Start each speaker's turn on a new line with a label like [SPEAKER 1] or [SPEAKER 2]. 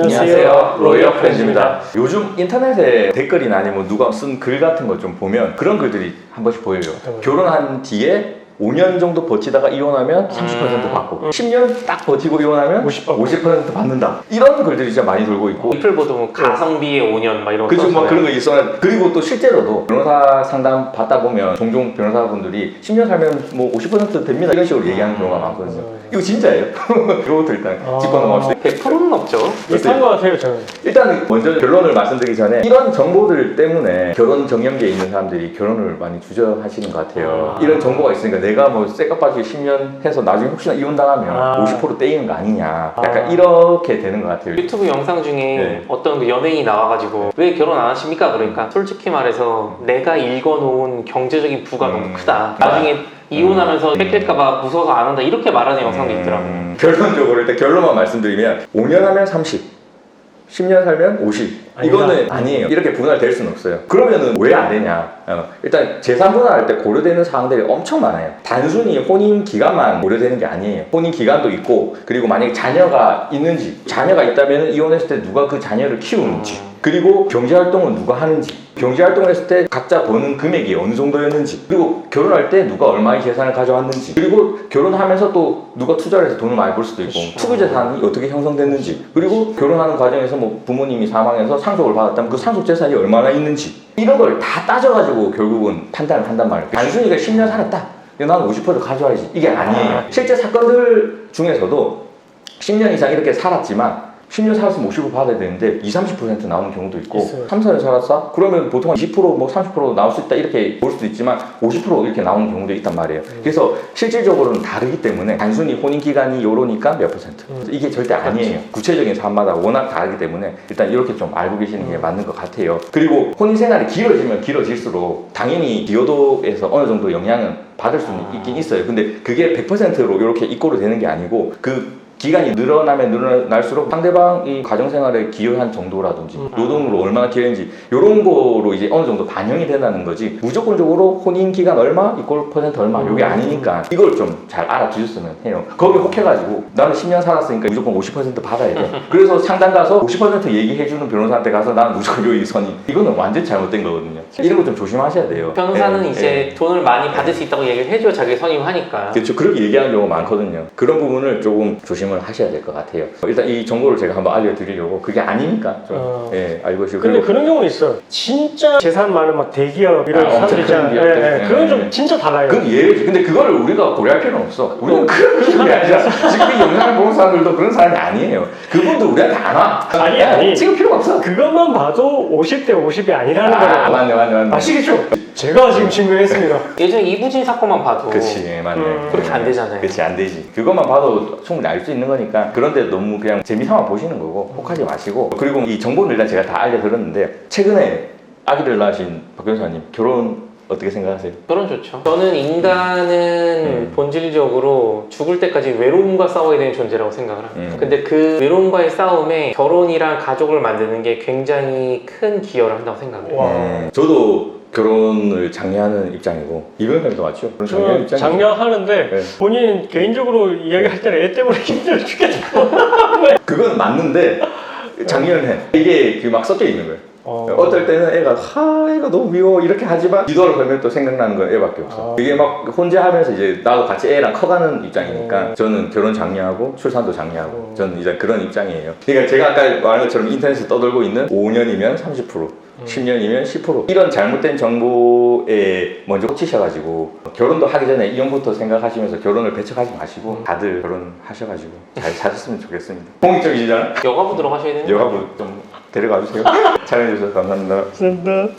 [SPEAKER 1] 안녕하세요. 로이어 프렌즈입니다. 요즘 인터넷에 댓글이나 아니면 누가 쓴 글 같은 거 좀 보면 그런 글들이 한 번씩 보여요. 결혼한 뒤에 5년 정도 버티다가 이혼하면 30% 받고 10년 딱 버티고 이혼하면 50% 받는다. 이런 글들이 진짜 많이 돌고 있고
[SPEAKER 2] 리플보도 뭐 가성비의 5년 막 이런 거
[SPEAKER 1] 그죠, 뭐
[SPEAKER 2] 써주잖아요.
[SPEAKER 1] 그런 거 있어. 그리고 또 실제로도 변호사 상담 받다 보면 종종 변호사분들이 10년 살면 뭐 50% 됩니다 이런 식으로 얘기하는 경우가 많거든요. 이거 진짜예요? 이것도 일단 짚어 넘어갑시다.
[SPEAKER 2] 100%는 없죠.
[SPEAKER 3] 비슷한 것 같아요, 저는.
[SPEAKER 1] 일단 먼저 결론을 말씀드리기 전에 이런 정보들 때문에 결혼 정년기에 있는 사람들이 결혼을 많이 주저하시는 것 같아요. 이런 정보가 있으니까 내가 뭐 쎄까 빠지게 10년 해서 나중에 혹시나 이혼당하면 50% 떼이는 거 아니냐, 약간 이렇게 되는 것 같아요.
[SPEAKER 2] 유튜브 영상 중에
[SPEAKER 1] 네.
[SPEAKER 2] 어떤 그 연예인이 나와가지고 왜 결혼 안 하십니까? 그러니까 솔직히 말해서 내가 읽어놓은 경제적인 부가 너무 크다. 나중에 이혼하면서 뺏길까봐 무서워서 안 한다 이렇게 말하는 영상도 있더라고요.
[SPEAKER 1] 결론적으로 일단 결론만 말씀드리면 5년 하면 30, 10년 살면 50. 이거는 아니에요. 이렇게 분할될 수는 없어요. 그러면은 왜 안 되냐? 일단 재산 분할할 때 고려되는 사항들이 엄청 많아요. 단순히 혼인 기간만 고려되는 게 아니에요. 혼인 기간도 있고, 그리고 만약에 자녀가 있는지, 자녀가 있다면 이혼했을 때 누가 그 자녀를 키우는지, 그리고 경제활동은 누가 하는지, 경제활동을 했을 때 각자 버는 금액이 어느 정도였는지, 그리고 결혼할 때 누가 얼마의 재산을 가져왔는지, 그리고 결혼하면서 또 누가 투자를 해서 돈을 많이 벌 수도 있고, 투기재산이 어떻게 형성됐는지, 그리고 결혼하는 과정에서 뭐 부모님이 사망해서 상속을 받았다면 그 상속재산이 얼마나 있는지, 이런 걸 다 따져가지고 결국은 판단을 한단 말이에요. 단순히 10년 살았다, 나는 50% 가져와야지, 이게 아니에요. 실제 사건들 중에서도 10년 이상 이렇게 살았지만 10년 살았으면 50% 받아야 되는데 20-30% 나오는 경우도 있고,
[SPEAKER 3] 있어요.
[SPEAKER 1] 3-4년 살았어? 그러면 보통 20% 뭐 30% 나올 수 있다 이렇게 볼 수도 있지만 50% 이렇게 나오는 경우도 있단 말이에요. 그래서 실질적으로는 다르기 때문에 단순히 혼인기간이 요러니까 몇 %. 이게 절대 아니에요. 구체적인 사람마다 워낙 다르기 때문에 일단 이렇게 좀 알고 계시는 게 맞는 것 같아요. 그리고 혼인생활이 길어지면 길어질수록 당연히 기여도에서 어느 정도 영향은 받을 수는 있긴 있어요. 근데 그게 100%로 이렇게 이꼬르 되는 게 아니고, 그 기간이 늘어나면 늘어날수록 상대방이 가정생활에 기여한 정도라든지 노동으로 얼마나 기여했는지 이런 거로 이제 어느 정도 반영이 된다는 거지, 무조건적으로 혼인기간 얼마 이꼴 퍼센트 얼마 이게 아니니까 이걸 좀 잘 알아두셨으면 해요. 거기 혹해가지고 나는 10년 살았으니까 무조건 50% 받아야 돼. 그래서 상담 가서 50% 얘기해주는 변호사한테 가서 나는 무조건 여기 선이, 이거는 완전 잘못된 거거든요. 이런 거 좀 조심하셔야 돼요.
[SPEAKER 2] 변호사는
[SPEAKER 1] 네,
[SPEAKER 2] 이제 돈을 많이 받을 수 있다고 얘기를 해줘야 자기 선임하니까.
[SPEAKER 1] 그렇죠. 그렇게 얘기하는 경우가 많거든요. 그런 부분을 조금 조심을 하셔야 될 것 같아요. 일단 이 정보를 제가 한번 알려드리려고, 그게 아니니까 좀 알고 계시고.
[SPEAKER 3] 근데 그런 경우는 있어요. 진짜 재산 많은 막 대기업 이런 사람들 있잖아요. 그건 좀 진짜 달라요.
[SPEAKER 1] 그건 예외지. 근데 그거를 우리가 고려할 필요는 없어. 우리는 그런 게 아니라 지금 이 영상을 보는 사람들도 그런 사람이 아니에요. 그분도 우리한테 안 와.
[SPEAKER 3] 아니.
[SPEAKER 1] 지금 필요가 없어.
[SPEAKER 3] 그것만 봐도 50대 50이 아니라는 거예요.
[SPEAKER 1] 맞네.
[SPEAKER 3] 아시겠죠? 제가 지금 증명했습니다.
[SPEAKER 2] 예전에 이부진 사건만 봐도
[SPEAKER 1] 그치, 맞네.
[SPEAKER 2] 그렇게 안 되잖아요.
[SPEAKER 1] 그치, 안 되지. 그것만 봐도 충분히 알 수 있는 거니까. 그런데 너무 그냥 재미삼아 보시는 거고 혹하지 마시고. 그리고 이 정보는 일단 제가 다 알려드렸는데, 최근에 아기를 낳으신 박 변호사님 결혼 어떻게 생각하세요?
[SPEAKER 2] 결혼 좋죠. 저는 인간은 본질적으로 죽을 때까지 외로움과 싸워야 되는 존재라고 생각을 합니다. 근데 그 외로움과의 싸움에 결혼이랑 가족을 만드는 게 굉장히 큰 기여를 한다고 생각해요.
[SPEAKER 1] 저도 결혼을 장려하는 입장이고, 이 변호사님도 맞죠? 결혼 장려하는 입장이죠.
[SPEAKER 3] 장려하는데
[SPEAKER 1] 네.
[SPEAKER 3] 본인 개인적으로 이야기할 때는 애 때문에 힘들어 죽겠다.
[SPEAKER 1] 그건 맞는데 장려는 해. 이게 그 막 섞여 있는 거예요. 어떨 때는 애가 너무 미워 이렇게 하지만 뒤돌아 보면 또 생각나는 건 애밖에 없어. 이게 막 혼자 하면서 이제 나도 같이 애랑 커가는 입장이니까 저는 결혼 장려하고 출산도 장려하고 저는 이제 그런 입장이에요. 그러니까 제가 아까 말한 것처럼 인터넷에 떠돌고 있는 5년이면 30%, 10년이면 10% 이런 잘못된 정보에 먼저 꽂히셔가지고 결혼도 하기 전에 이혼부터 생각하시면서 결혼을 배척하지 마시고 다들 결혼하셔가지고 잘 사셨으면 좋겠습니다. 공익적이시잖아?
[SPEAKER 2] 여가부 들어가셔야 되는 거예요.
[SPEAKER 1] 여가부 좀 데려가 주세요. 촬영해주셔서 감사합니다.
[SPEAKER 3] 감사합니다.